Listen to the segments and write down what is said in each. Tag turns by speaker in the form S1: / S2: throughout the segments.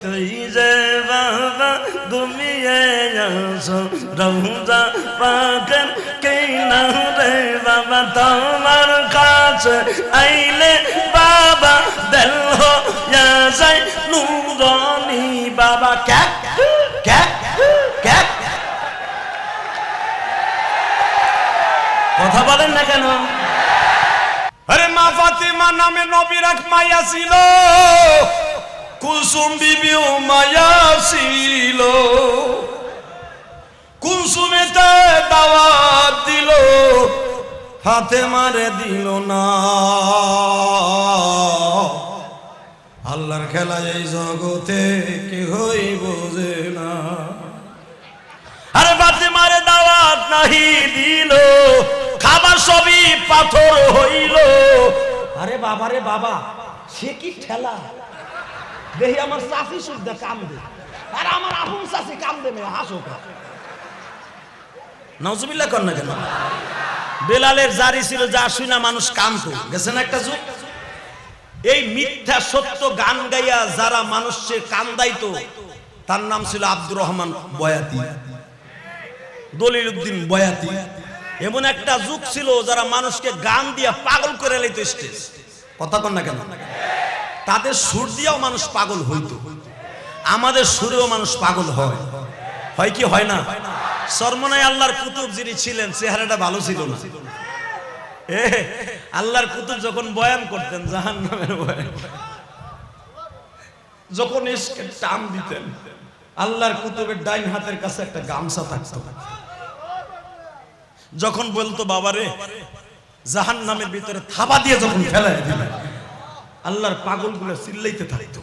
S1: তুই যে বাবা ঘুমিয়ে আসো রওজা পাকের কিনারে বাবা তোমার কাছে আইলে বাবা দিল হয়ে যায় নূরানি বাবা ক্যাক ক্যাক ক্যাক কথা বলেন না কেন?
S2: আরে মা ফাতিমা নামে নবীর এক মায়া ছিল, কুলসুম বিবিও মায়া ছিল। কুলসুমেতে দাওয়াত দিল, ফাতেমারে দিল না। আল্লাহর খেলা এই জগতে কেহই বোঝে না।
S1: আরে ফাতেমারে দাওয়াত নাহি দিল, খাবার সবই পাথর হইল। আরে বাবা রে বাবা, সে কি ঠেলা! দেখি আমার চাষি সুদ্ধা কাম দে, আর আমার আহুন চাষি কাম দে মেয়ে হাসো। নাউজুবিল্লাহ কর না কেন? বেলালের জারি ছিল, যা শুনা মানুষ কামতো গেছে না একটা যুগ। এই মিথ্যা সত্য গান গাইয়া যারা মানুষকে কান্দাইতো তার নাম ছিল আব্দুর রহমান বয়াতি, দলিল উদ্দিন বয়াতি। এমন একটা যুগ ছিল যারা মানুষকে গান দিয়া পাগল করে লাইতো স্টেজ। কথা কন না কেন? তাদের সুর দিয়েও মানুষ পাগল হইতো, আমাদের সুরেও মানুষ পাগল হয়। হয় কি হয় না? সরমনায় আল্লাহর কুতুব যিনি ছিলেন, চেহারাটা ভালো ছিল না। আল্লাহর কুতুব যখন বয়ান করতেন, জাহান্নামের বয়ান, যখন ইশকের টান দিতেন, আল্লাহর কুতুবের ডাইন হাতের কাছে একটা গামছা থাকতো। যখন বলতো বাবারে জাহান্নামের ভিতরে থাবা দিয়ে যখন ফেলায় দিলেন, আল্লাহর পাগলগুলো চিল্লাইতে থাকতো।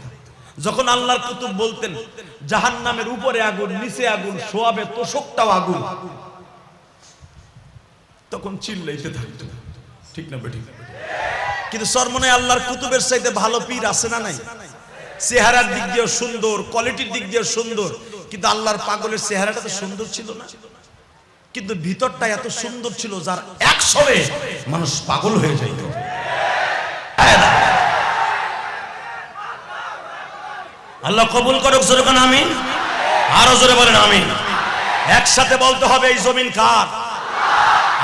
S1: যখন আল্লাহর কুতুব বলতেন জাহান্নামের উপরে আগুন, নিচে আগুন, সোয়াবে তোষকটাও আগুন, তখন চিল্লাইতে থাকতো। ঠিক না বেঠিক? কিন্তু সরমনে আল্লাহর কুতুবের চাইতে ভালো পীর আছে না নাই? চেহারার দিক দিয়েও সুন্দর, কোয়ালিটির দিক দিয়েও সুন্দর, কিন্তু আল্লাহর পাগলের চেহারাটা তো সুন্দর ছিল না, কিন্তু ভিতরটা এত সুন্দর ছিল যার একসরে মানুষ পাগল হয়ে যাইত। আল্লাহ কবুল করুক। জোরে কোন আমিন, আরো জোরে বলেন আমিন। একসাথে বলতে হবে এই জমিন কার?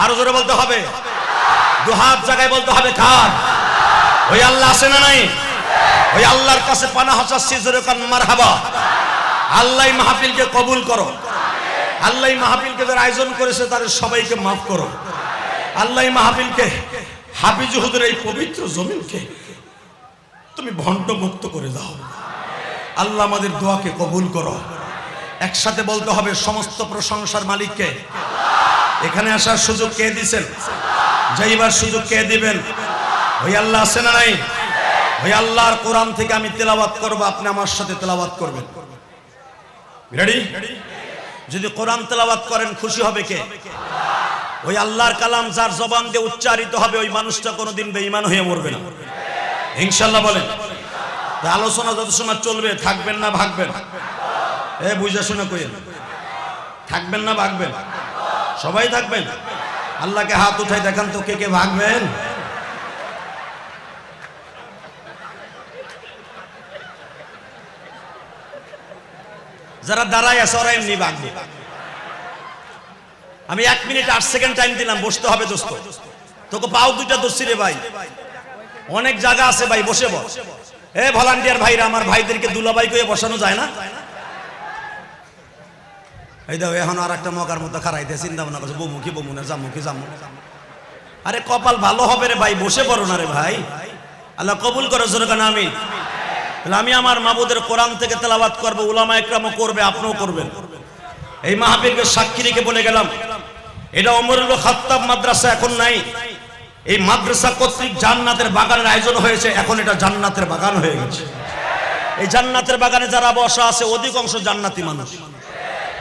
S1: আরো জোরে বলতে হবে, দুহাত জায়গায় বলতে হবে কার? ওই আল্লাহ আছে না নাই? ওই আল্লাহর কাছে পানাহ চাচ্ছি, জোরে কোন মারহাবা। আল্লাহ মাহফিলকে কবুল করো। আল্লাহ মাহফিলকে যারা আয়োজন করেছে তাদের সবাইকে মাফ করো। আল্লাহ মাহফিলকে, হাফিজ হুজুরের এই পবিত্র জমিনকে তুমি ভণ্ড মুক্ত করে দাও। আল্লাহ আমাদের দোয়াকে কবুল করো। একসাথে বলতে হবে সমস্ত প্রশংসার মালিককে। এখানে আসার সুযোগ কে দিয়েছেন? যাইবার সুযোগ কে দিবেন? ওই আল্লাহ আছে না নাই? ওই আল্লাহর কোরআন থেকে আমি তেলাওয়াত করব, আপনি আমার সাথে তেলাওয়াত করবেন। রেডি? যদি কোরআন তেলাওয়াত করেন খুশি হবে কে? ওই আল্লাহর কালাম যার জবান দিয়ে উচ্চারিত হবে, ওই মানুষটা কোনোদিন বেঈমান হয়ে মরবে না, ইনশাআল্লাহ বলেন। আলোচনা যত সময় চলবে, থাকবেন না ভাগবেন? বুঝা শুনে কইেন, থাকবেন না ভাগবেন? সবাই থাকবেন। আল্লাহকে হাত উঠাই দেখান তো কে কে ভাগবেন। যারা দাঁড়ায় আছে ওরা এমনি ভাগবে। আমি 1 মিনিট 8 সেকেন্ড টাইম দিলাম, বসতে হবে দোস্ত। তোকে পাও দুইটা দোষী রে ভাই, অনেক জায়গা আছে ভাই, বসে বস। ভলান্টিয়ার ভাইরা, আমার ভাইদেরকে দুলাভাই কইয়ে বসানো যায় না? এই দাও, এখন আর একটা মকার মতো খারাইতে চিন্তা ভাবনা করছে, বমুখী বমু না, জামুখী জামু। আরে কপাল ভালো হবে রে ভাই, বসে পড়ো না রে ভাই। আল্লাহ কবুল করে জোরে কান আমিন। আমি আমার মাবুদের কোরআন থেকে তেলাওয়াত করব, উলামা ইকরামও করবে, আপনিও করবেন। এই মাহফিলকে সাক্ষী রেখে বলে গেলাম, এটা ওমরুল খাত্তাব মাদ্রাসা এখন নাই। এই মাদ্রাসা কর্তৃক জান্নাতের বাগানের আয়োজন হয়েছে, এখন এটা জান্নাতের বাগান হয়ে গেছে। এই জান্নাতের বাগানে যারা বসা আছে অধিকাংশ জান্নাতি মানুষ।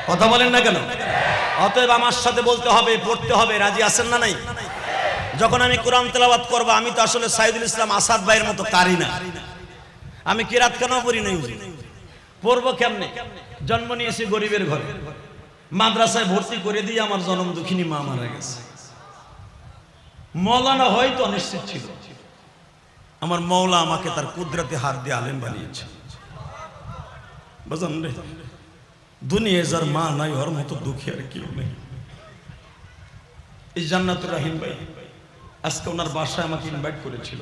S1: কথা বলেন না কেন? অতএব আমার সাথে বলতে হবে, পড়তে হবে। রাজি আছেন না নাই? যখন আমি কোরআন তেলাওয়াত করব, আমি তো আসলে সাইদুল ইসলাম আসাদ ভাইয়ের মতো কারি না। আমি কিরাত কেন পড়ি নাই, পড়বো কেমনে? জন্ম নিয়েছি গরিবের ঘরে, মাদ্রাসায় ভর্তি করে দিয়ে আমার জন্ম দুঃখিনী মা মারা গেছে। মৌলানা হয়তো অনিশ্চিত ছিল, আমার মৌলা আমাকে তার কুদরতে হাত দিয়ে আলেম বানিয়েছে। বাজান রে, দুনিয়ায় যার মা নাই ওর মতো দুঃখী আর কেউ নেই। এই জান্নাতুর রাহিম ভাই আজকে ওনার বাসায় আমাকে ইনভাইট করেছিল।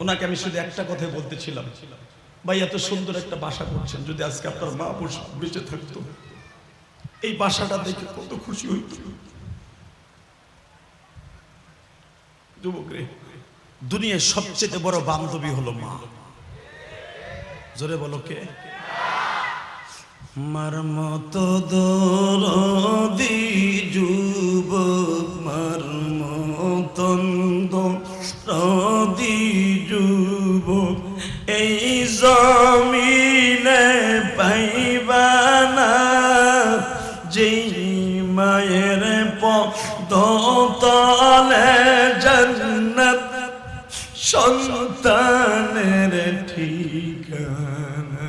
S1: ওনাকে আমি শুধু একটা কথাই বলতেছিলাম, ভাই এত সুন্দর একটা বাসা করছেন, যদি আজকে আপনার মা বেঁচে থাকতো এই বাসাটা দেখে কত খুশি হইত। যুবক রে, দুনিয়ার সবচেয়ে বড় বান্ধবী হলো মা। জোরে বলো কে? মার মতো দরদি যুবক, মার মতন দরদি যুবক এই জমিনে পাইবা না, যেই মায়ের পদতলে জান্নাত সন্তানের ঠিকানা।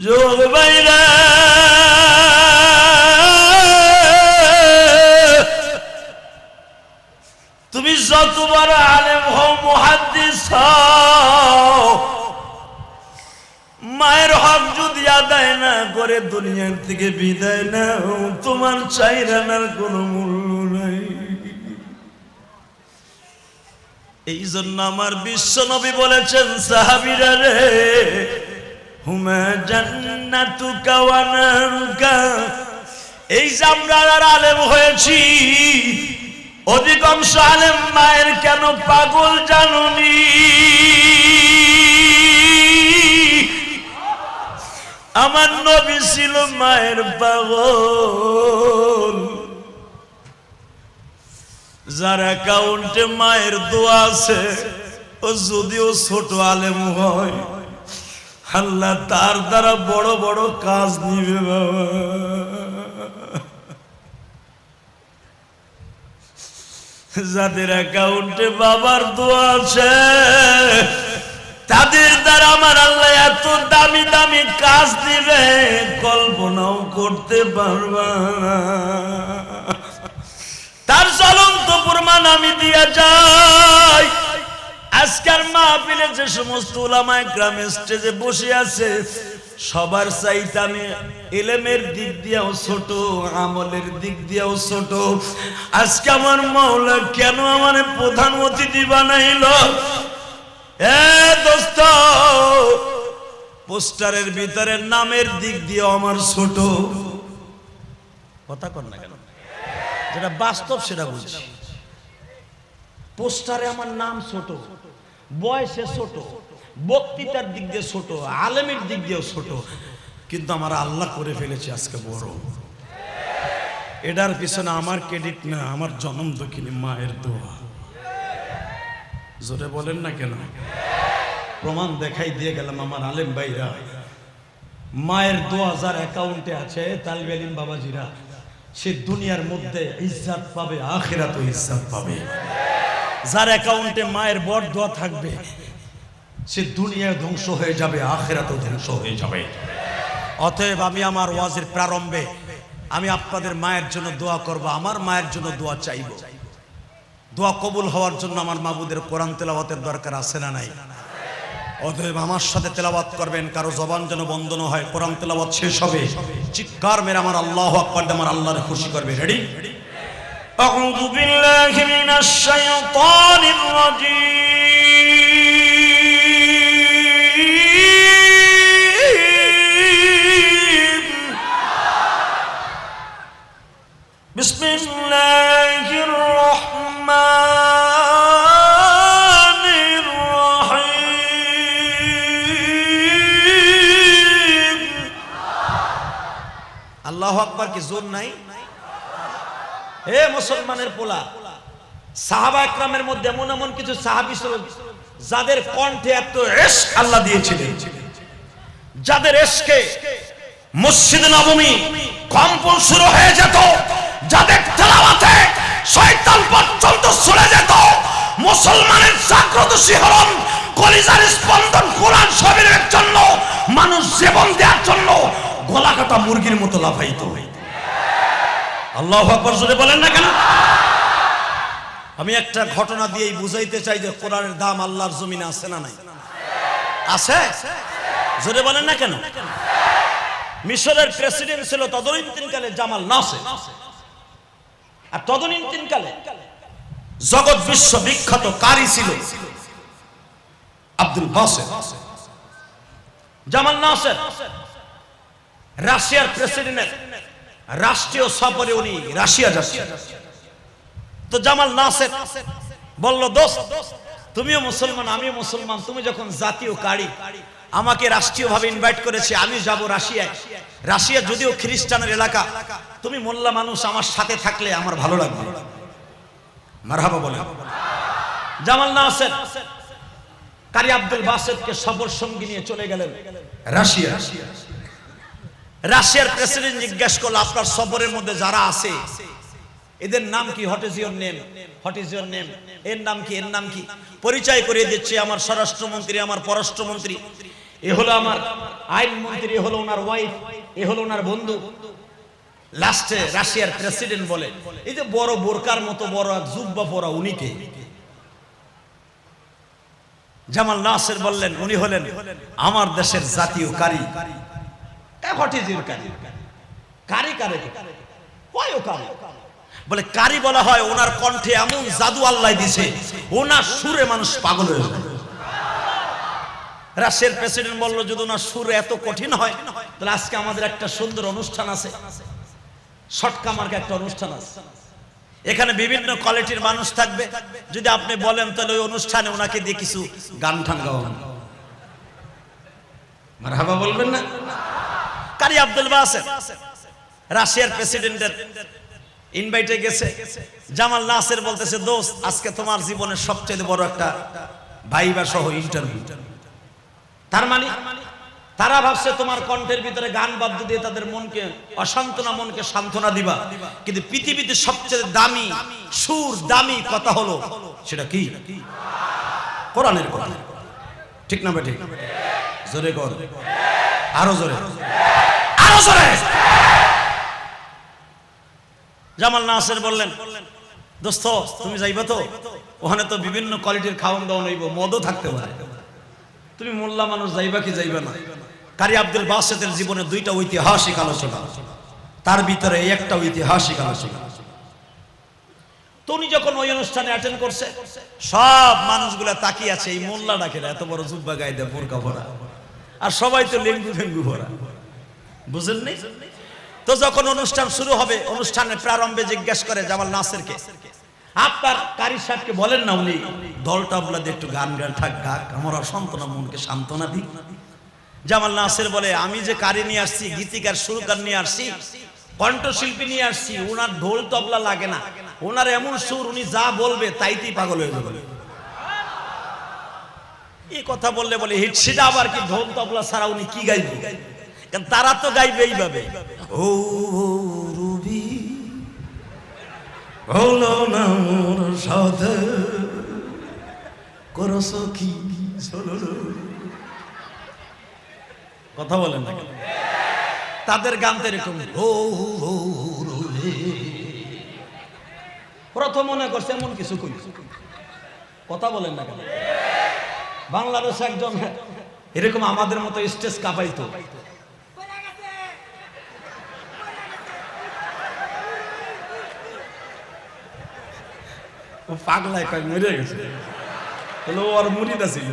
S1: যোগ বাইরা তুমি যত বড় আলেম হও, মুহাদ্দিস হও, মায়ের হক যদি আদায় না করে দুনিয়ার থেকে বিদায় নাও, তোমার চাইরানার কোনো মূল্য নাই। এই জন্য আমার বিশ্ব নবী বলেছেন, সাহাবীরা রে, হুমা জান্নাতুকা ওয়া নারুকা। এই যে আমরা আলেম হয়েছি, অধিকাংশ আলেম মায়ের কেন পাগল জানুনি? আমার নবী ছিল মায়ের পাগল। যার অ্যাকাউন্টে মায়ের দোয়া আছে, ও যদিও ছোট আলেম হয়, আল্লাহ তার দ্বারা বড় বড় কাজ নিবে বাবা। যাদের অ্যাকাউন্টে বাবার দোয়া আছে, তাদের দ্বারা আমার আল্লাহ এত দামি দামি কাজ দিবে কল্পনাও করতে পারবা না। তার জ্বলন্ত প্রমাণ আমি দিয়ে যাই। আজকের মাহফিলে যে সমস্ত উলামায়ে কেরাম স্টেজে বসে আছে, সবার চাইতে আমি ইলমের দিক দিয়েও ছোট, আমলের দিক দিয়েও ছোট। আজকে আমার মাওলা কেন আমার প্রধান অতিথি বানাইলো? এ দোস্ত, পোস্টারের ভিতরে নামের দিক দিয়ে আমার ছোট। কথা কর না কেন? যেটা বাস্তব সেটা বুঝছি। পোস্টারে আমার নাম ছোট, বয়সে ছোট, বক্তৃতার দিক দিয়ে ছোট, আলেমের দিক দিয়েও ছোট, কিন্তু আমার আল্লাহ করে ফেলেছে আজকে বড়। এটার পিছনে আমার ক্রেডিট না, আমার জনম দক্ষিণী মায়ের দোয়া। জোরে বলেন না কেন? প্রমাণ দেখাই দিয়ে গেলাম আমার আলেম ভাইরা। মায়ের দোয়া যার অ্যাকাউন্টে আছে, তালিবে ইলম বাবাজিরা, সে দুনিয়ার মধ্যে ইজ্জত পাবে, আখিরাতেও ইজ্জত পাবে। যার অ্যাকাউন্টে মায়ের বড় দোয়া থাকবে, সে দুনিয়ায় ধ্বংস হয়ে যাবে, আখিরাতেও ধ্বংস হয়ে যাবে। অতএব আমি আমার ওয়াজের প্রারম্ভে আমি আপনাদের মায়ের জন্য দোয়া করব, আমার মায়ের জন্য দোয়া চাইব। দোয়া কবুল হওয়ার জন্য আমার মাবুদের কোরআন তেলাওয়াতের দরকার আছে না নাই? অতএব আমার সাথে তেলাওয়াত করবেন, কারো জবান যেন বন্ধ না হয়। কোরআন তেলাওয়াত শেষ হবে, চিৎকার মেরে আমার আল্লাহু আকবার, আমার আল্লাহরে খুশি করবে। রেডি? আউযু বিল্লাহি মিনাশ শাইতানির রাজীম। বিসমিল্লাহির রাহমানির রাহিম। আল্লাহু আকবার কি জোর নাই? হে মুসলমানের পোলা, সাহাবা একরামের মধ্যে এমন এমন কিছু সাহাবী ছিল যাদের কণ্ঠে এত ইশক আল্লাহ দিয়েছিলেন, যাদের ইশকে মসজিদ নববী কম্পন শুরু হয়ে যেত, যাদের তেলাওয়াতে শয়তান পর্যন্ত সরে যেত। মুসলমানের জাগ্রত শিহরণ, কলিজার স্পন্দন কোরআন শরীফের জন্য, মানুষ জীবন দেওয়ার জন্য গলা কাটা মুরগির মতো লাফাইতো। আল্লাহু আকবার জোরে বলেন না কেন? আমি একটা ঘটনা দিয়েই বুঝাইতে চাই যে কোরআনের দাম আল্লাহর জমিনে আছে না নাই? আছে? জোরে বলেন না কেন? মিশরের প্রেসিডেন্ট ছিল তদানীন্তনকালে জামাল নাসের, আর তদানীন্তনকালে জগৎ বিশ্ব বিখ্যাত কারি ছিল আব্দুল বাসেত। জামাল নাসের রাশিয়ার প্রেসিডেন্টের রাষ্ট্রীয় সফরে উনি রাশিয়া যাচ্ছেন। তো জামাল নাসের বলল, দোস্ত তুমিও মুসলমান আমিও মুসলমান, তুমি যখন জাতীয় কারি আমাকে রাষ্ট্রীয়ভাবে ইনভাইট করেছে, আমি যাব রাশিয়ায়। রাশিয়া যদিও খ্রিস্টানের এলাকা, তুমি মোল্লা মানুষ, আমার সাথে থাকলে আমার ভালো লাগবে। মারহাবা বলে। জামাল নাসের কারি আব্দুল বাসেতকে সফর সঙ্গী নিয়ে চলে গেলেন রাশিয়া। রাশিয়ার প্রেসিডেন্ট জিজ্ঞাসা করলো, আপনার সফরের মধ্যে যারা আছে এদের নাম কি? What is your name? What is your name? এর নাম কি? এর নাম কি? পরিচয় করিয়ে দিচ্ছে, আমার স্বরাষ্ট্রমন্ত্রী, আমার পররাষ্ট্রমন্ত্রী, এ হলো আমার আইনমন্ত্রী, এ হলো ওনার ওয়াইফ, এ হলো ওনার বন্ধু। লাস্টে রাশিয়ার প্রেসিডেন্ট বলে, এই যে বড় বোরকার মতো বড় এক জুব্বা পরা উনি কে? জামাল নাসের বললেন, উনি হলেন আমার দেশের জাতীয় কারি। হোয়াট ইজ ইওর কারি? কারি কারে কারি বলে, কারি বলা হয় ওনার কণ্ঠে এমন জাদু আল্লাহ দিছে, ওনার সুরে মানুষ পাগল হয়ে যায়। রাশিয়ার প্রেসিডেন্ট বলল, যদি ওনার সুর এত কঠিন হয় তাহলে আজকে আমাদের একটা সুন্দর অনুষ্ঠান আছে, শটকা মার্কা একটা অনুষ্ঠান আছে, এখানে বিভিন্ন কোয়ালিটির মানুষ থাকবে, যদি আপনি বলেন তাহলে ওই অনুষ্ঠানে ওনাকে দিয়ে কিছু গান টান গাওয়ান। মারহাবা বলবেন না? কারি আব্দুল বাসেত রাশিয়ার প্রেসিডেন্টের ইনভাইটে গেছে। জামাল নাসের বলতেছে, দোস্ত আজকে তোমার জীবনের সবচেয়ে বড় একটা ভাইবা সহ ইন্টারভিউ। তার মানে তারা ভাবছে তোমার কণ্ঠের ভিতরে গান বাদ্য দিয়ে তাদের মনকে অশান্তনা, মনকে সান্ত্বনা দিবা, কিন্তু পৃথিবীতে সবচেয়ে দামি সুর, দামি কথা হলো সেটা কি? কোরআনের কথা। ঠিক না বেঠিক? জোরে কর, আরো জোরে, আরো জোরে। জামাল নাসের বললেন, দোস্ত তুমি যাইবা তো? ওখানে তো বিভিন্ন কোয়ালিটির খাওয়ান দাওয়ান হইব, মদও থাকতে পারে, তুমি মোল্লা মানুষ যাইবা কি যাইবা না? কারি আব্দুল বাসেতের জীবনে দুইটা ঐতিহাসিক আলোচনা, তার ভিতরে এই একটা ঐতিহাসিক আলোচনা। তো উনি যখন ওই অনুষ্ঠানে অ্যাটেন্ড করছে, সব মানুষগুলা তাকিয়ে আছে, এই মোল্লা ডাকে এত বড় জুব্বা গায়ে দেয়, বোরকা পরা, আর সবাই তো লেঙ্গু ফেঙ্গু ভরা, বুঝেন নাই? তো যখন অনুষ্ঠান শুরু হবে, অনুষ্ঠানের প্রারম্ভে জিজ্ঞেস করে জামাল নাসেরকে, আপনার কারি সাহেবকে বলেন না উনি দল টাবলা দিয়ে একটু গান গান থাক গাক, আমার সান্ত্বনা, মনকে সান্ত্বনা দিক। জামাল নাসের বলে, আমি যে কারি নিয়ে আসছি, গীতিকার সুরকার নিয়ে আসছি, কণ্ঠশিল্পী নিয়ে আসছি, ওনার ঢোল তবলা লাগে না, ওনার এমন সুর, উনি যা বলবে তাইতেই পাগল হয়ে যাবে। এই কথা বললে বলে, হিট সেটা আবার কি? ঢোল তবলা ছাড়া উনি কি গাইবে? কারণ তারা তো গাইবে এইভাবে, ও রুবি হলো না মোর সাথে করছ কি। কথা বলেন না কেন? তাদের গান তো এরকম, প্রথম মনে করছে এমন কিছু কই। কথা বলেন না কেন? বাংলাদেশে একজন এরকম আমাদের মতো স্টেজ কাঁপাইতো, ও পাগলায় কয় মরে গেছে, ওর মুরিদা ছিল,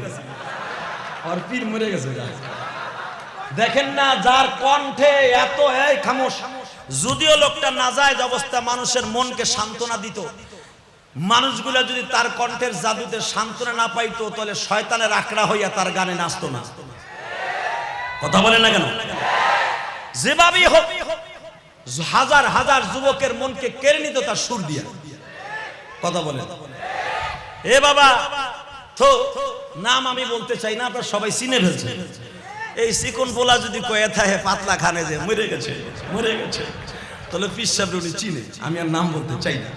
S1: ওর পীর মরে গেছে। দেখেন না, যার কণ্ঠে এত এই খামোশ, যদিও লোকটা নাজায়েজ অবস্থা মানুষের মনকে সান্ত্বনা দিত, মানুষগুলা যদি তার কণ্ঠের জাদুতে সান্ত্বনা না পাইতো তাহলে শয়তানের আকড়া হইয়া তার গানে নাচতো না। কথা বলে না কেন? যেভাবেই হোক হাজার হাজার যুবকের মনকে কেড়ে নিত তার সুর দিয়া। কথা বলে এ বাবা, তো নাম আমি বলতে চাই না, আপনারা সবাই চিনে ফেলছে। এই চিকন পোলা যদি কয়ে থাকে পাতলা খানে যে মরে গেছে মরে গেছে, তাহলে পীর সাহেব উনি চিনে, আমি আর নাম বলতে চাই না।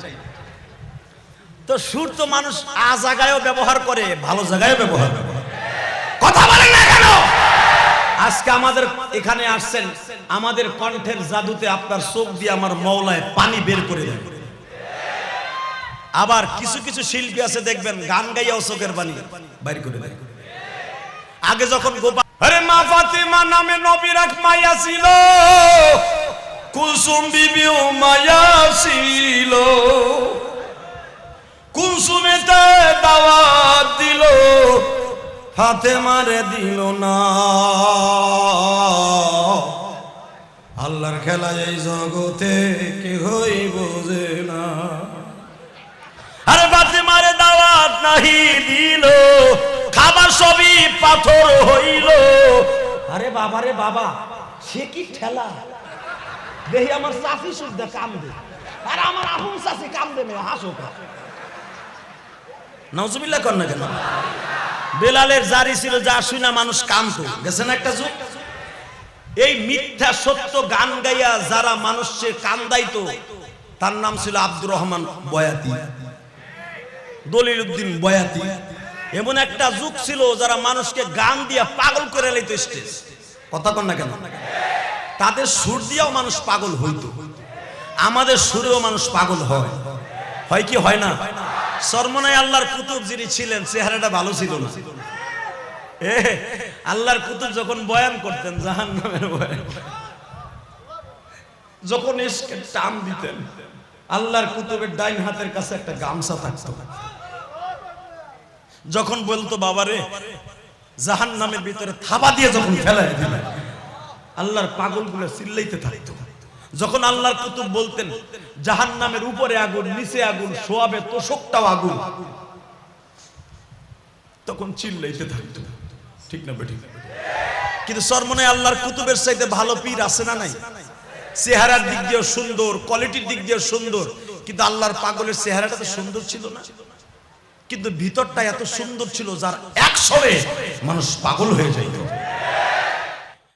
S1: তো সুর তো মানুষ আ জায়গায়ও ব্যবহার করে, ভালো জায়গায়ও ব্যবহার করে। কথা বলেন না কেন? আজকে আমাদের এখানে আসছেন, আমাদের কণ্ঠের জাদুতে আপনার চোখ দিয়ে আমার মওলায় পানি বের করে দেবে। আবার কিছু কিছু শিল্পী আছে দেখবেন গান গাইয়াও চোখের পানি বাইর করে দেয়। আগে যখন গোপাল
S2: আরে মা ফাতিমা নামে নবীর এক মাইয়া ছিল, কুলসুম বিবিও মায়া ছিল। কুলসুমেতে দাওয়াত দিল, ফাতেমারে দিল না। আল্লাহর খেলা এই জগতে কেহই বোঝে না।
S1: আরে ফাতেমারে দাওয়াত নাহি দিল, খাবার সবই পাথর হইল। আরে বাবা রে বাবা, সে কি ঠেলা! দেখি আমার চাষি সুদ্ধা কাম দে, আর আমার আহুন চাষি কাম দে, মেয়ে হাসো কা। নাউজুবিল্লাহ কর না কেন? বেলালের জারি ছিল, যা শুনা মানুষ কামতো। গেছেন একটা যুগ, এই মিথ্যা সত্য গান গাইয়া যারা মানুষকে কান্দাইতো, তার নাম ছিল আব্দুর রহমান বয়াতি, দলিল উদ্দিন বয়াতি। এমন একটা যুগ ছিল যারা মানুষকে গান দিয়া পাগল করে লাইতো স্টেজ। কথা কন না কেন? তাদের সুর দিয়েও মানুষ পাগল হইতো, আমাদের সুরেও মানুষ পাগল হয়। হয় কি হয় না? সরমনায় আল্লাহর কুতুব যিনি ছিলেন, চেহারাটা ভালো ছিল না। আল্লাহর কুতুব যখন বয়ান করতেন, জাহান্নামের বয়ান, যখন ইশকের টান দিতেন, আল্লাহর কুতুবের ডাইন হাতের কাছে একটা গামছা থাকতো। যখন বলতো বাবারে জাহান্নামের ভিতরে থাবা দিয়ে যখন ফেলায় দিলেন, আল্লাহর পাগলগুলো চিল্লাইতে থাকতো। যখন আল্লাহর কুতুব বলতেন জাহান্নামের উপরে আগুন, নিচে আগুন, সোয়াবে তোষকটাও আগুন, তখন চিল্লাইতে থাকতো। ঠিক না বেঠিক? কিন্তু সরমনায় আল্লাহর কুতুবের চাইতে ভালো পীর আছে না নাই? চেহারার দিক দিয়ে সুন্দর, কোয়ালিটির দিক দিয়ে সুন্দর, কিন্তু আল্লাহর পাগলের চেহারাটা তো সুন্দর ছিল না, কিন্তু ভিতরটা এত সুন্দর ছিল যার 100 মানুষ পাগল হয়ে যাইত।